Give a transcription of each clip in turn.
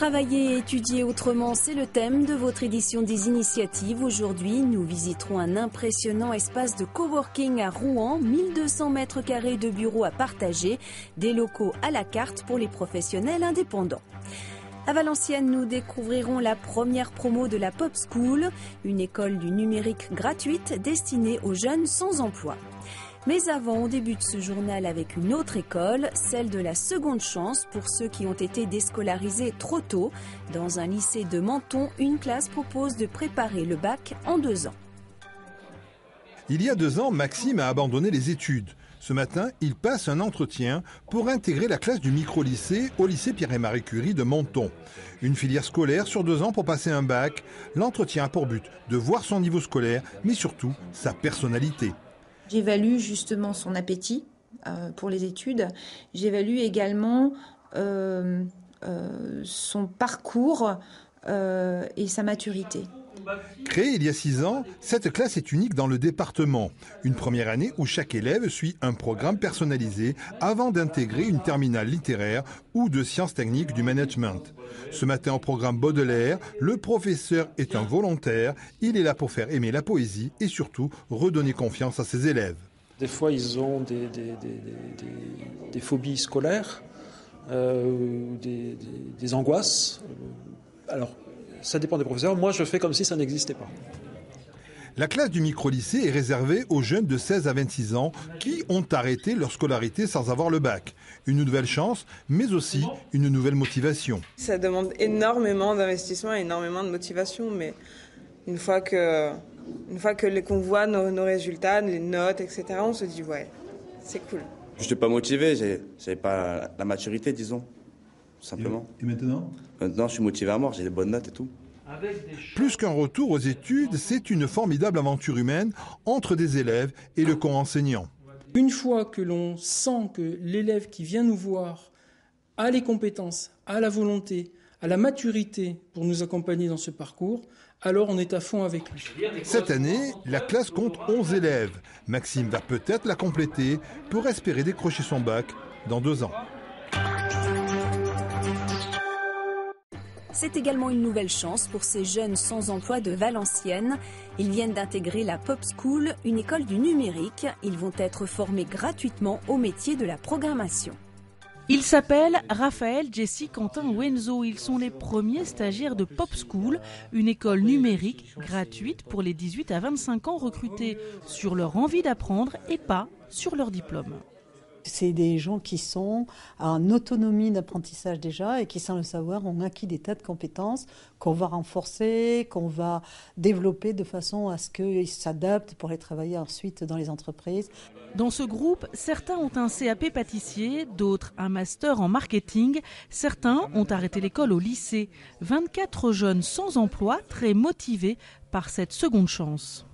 Travailler et étudier autrement, c'est le thème de votre édition des initiatives. Aujourd'hui, nous visiterons un impressionnant espace de coworking à Rouen, 1200 mètres carrés de bureaux à partager, des locaux à la carte pour les professionnels indépendants. À Valenciennes, nous découvrirons la première promo de la Pop School, une école du numérique gratuite destinée aux jeunes sans emploi. Mais avant, on débute ce journal avec une autre école, celle de la seconde chance pour ceux qui ont été déscolarisés trop tôt. Dans un lycée de Menton, une classe propose de préparer le bac en 2 ans. Il y a 2 ans, Maxime a abandonné les études. Ce matin, il passe un entretien pour intégrer la classe du micro-lycée au lycée Pierre et Marie Curie de Menton. Une filière scolaire sur 2 ans pour passer un bac. L'entretien a pour but de voir son niveau scolaire, mais surtout sa personnalité. J'évalue justement son appétit pour les études. J'évalue également son parcours et sa maturité. Créée il y a 6 ans, cette classe est unique dans le département. Une première année où chaque élève suit un programme personnalisé avant d'intégrer une terminale littéraire ou de sciences techniques du management. Ce matin au programme Baudelaire, le professeur est un volontaire. Il est là pour faire aimer la poésie et surtout redonner confiance à ses élèves. Des fois, ils ont des phobies scolaires, des angoisses. Alors, ça dépend des professeurs. Moi, je fais comme si ça n'existait pas. La classe du micro-lycée est réservée aux jeunes de 16 à 26 ans qui ont arrêté leur scolarité sans avoir le bac. Une nouvelle chance, mais aussi une nouvelle motivation. Ça demande énormément d'investissement et énormément de motivation, mais une fois qu'on voit nos résultats, les notes, etc., on se dit ouais, c'est cool. Je n'étais pas motivé, j'avais pas la maturité, disons, simplement. Et maintenant ? Maintenant, je suis motivé à mort, j'ai des bonnes notes et tout. Plus qu'un retour aux études, c'est une formidable aventure humaine entre des élèves et le corps enseignant. Une fois que l'on sent que l'élève qui vient nous voir a les compétences, a la volonté, a la maturité pour nous accompagner dans ce parcours, alors on est à fond avec lui. Cette année, la classe compte 11 élèves. Maxime va peut-être la compléter pour espérer décrocher son bac dans 2 ans. C'est également une nouvelle chance pour ces jeunes sans emploi de Valenciennes. Ils viennent d'intégrer la Pop School, une école du numérique. Ils vont être formés gratuitement au métier de la programmation. Ils s'appellent Raphaël, Jessie, Quentin ou Enzo. Ils sont les premiers stagiaires de Pop School, une école numérique gratuite pour les 18 à 25 ans recrutés sur leur envie d'apprendre et pas sur leur diplôme. C'est des gens qui sont en autonomie d'apprentissage déjà et qui, sans le savoir, ont acquis des tas de compétences qu'on va renforcer, qu'on va développer de façon à ce qu'ils s'adaptent pour aller travailler ensuite dans les entreprises. Dans ce groupe, certains ont un CAP pâtissier, d'autres un master en marketing. Certains ont arrêté l'école au lycée. 24 jeunes sans emploi, très motivés par cette seconde chance.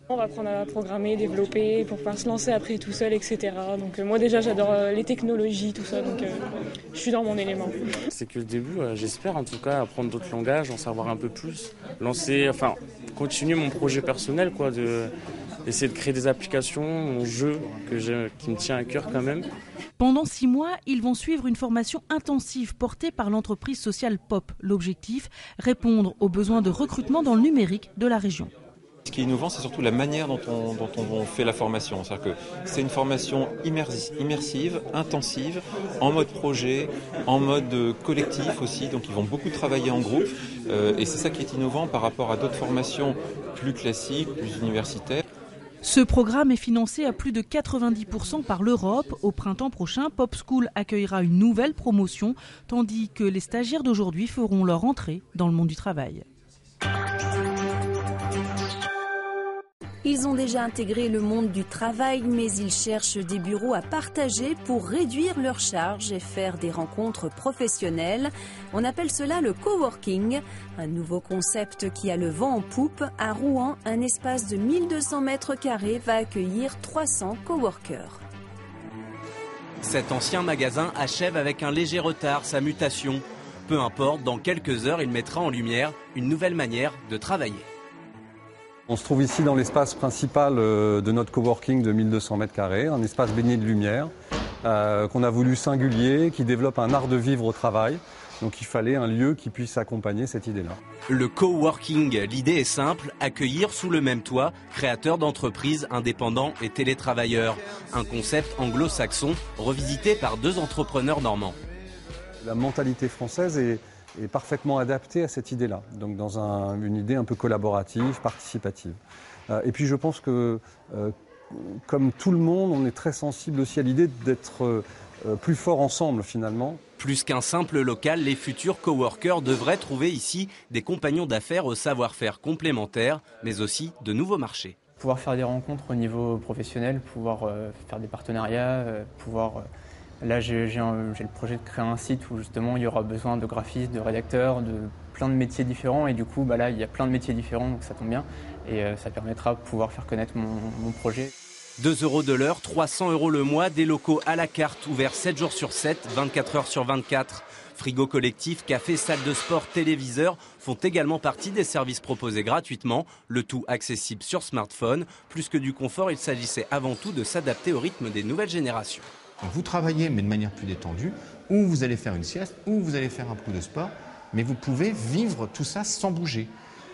On va apprendre à programmer, développer, pour pouvoir se lancer après tout seul, etc. Donc moi déjà j'adore les technologies, tout ça, donc je suis dans mon élément. C'est que le début, j'espère en tout cas apprendre d'autres langages, en savoir un peu plus, continuer mon projet personnel, essayer de créer des applications, mon jeu qui me tient à cœur quand même. Pendant 6 mois, ils vont suivre une formation intensive portée par l'entreprise sociale Pop. L'objectif, répondre aux besoins de recrutement dans le numérique de la région. Ce qui est innovant, c'est surtout la manière dont on fait la formation. C'est-à-dire que c'est une formation immersive, intensive, en mode projet, en mode collectif aussi. Donc ils vont beaucoup travailler en groupe. Et c'est ça qui est innovant par rapport à d'autres formations plus classiques, plus universitaires. Ce programme est financé à plus de 90% par l'Europe. Au printemps prochain, Pop School accueillera une nouvelle promotion, tandis que les stagiaires d'aujourd'hui feront leur entrée dans le monde du travail. Ils ont déjà intégré le monde du travail, mais ils cherchent des bureaux à partager pour réduire leurs charges et faire des rencontres professionnelles. On appelle cela le coworking, un nouveau concept qui a le vent en poupe. À Rouen, un espace de 1200 mètres carrés va accueillir 300 coworkers. Cet ancien magasin achève avec un léger retard sa mutation. Peu importe, dans quelques heures, il mettra en lumière une nouvelle manière de travailler. On se trouve ici dans l'espace principal de notre coworking de 1200 mètres carrés, un espace baigné de lumière, qu'on a voulu singulier, qui développe un art de vivre au travail. Donc il fallait un lieu qui puisse accompagner cette idée-là. Le coworking, l'idée est simple, accueillir sous le même toit créateurs d'entreprises, indépendants et télétravailleurs. Un concept anglo-saxon revisité par 2 entrepreneurs normands. La mentalité française est parfaitement adaptée à cette idée-là, donc dans une idée un peu collaborative, participative. Et puis je pense que, comme tout le monde, on est très sensible aussi à l'idée d'être plus fort ensemble finalement. Plus qu'un simple local, les futurs coworkers devraient trouver ici des compagnons d'affaires au savoir-faire complémentaire, mais aussi de nouveaux marchés. Pouvoir faire des rencontres au niveau professionnel, pouvoir faire des partenariats, Là, j'ai le projet de créer un site où justement il y aura besoin de graphistes, de rédacteurs, de plein de métiers différents. Et du coup, là, il y a plein de métiers différents, donc ça tombe bien. Et ça permettra de pouvoir faire connaître mon projet. 2 € de l'heure, 300 € le mois, des locaux à la carte, ouverts 7 jours sur 7, 24 heures sur 24. Frigo collectif, café, salle de sport, téléviseurs font également partie des services proposés gratuitement, le tout accessible sur smartphone. Plus que du confort, il s'agissait avant tout de s'adapter au rythme des nouvelles générations. Vous travaillez, mais de manière plus détendue, ou vous allez faire une sieste, ou vous allez faire un peu de sport, mais vous pouvez vivre tout ça sans bouger.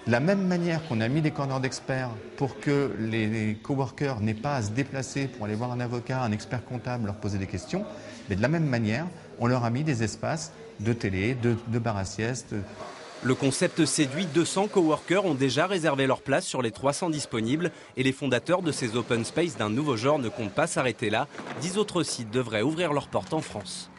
De la même manière qu'on a mis des corners d'experts pour que les coworkers n'aient pas à se déplacer pour aller voir un avocat, un expert comptable, leur poser des questions, mais de la même manière, on leur a mis des espaces de télé, de bar à sieste. Le concept séduit, 200 coworkers ont déjà réservé leur place sur les 300 disponibles et les fondateurs de ces open space d'un nouveau genre ne comptent pas s'arrêter là. 10 autres sites devraient ouvrir leurs portes en France.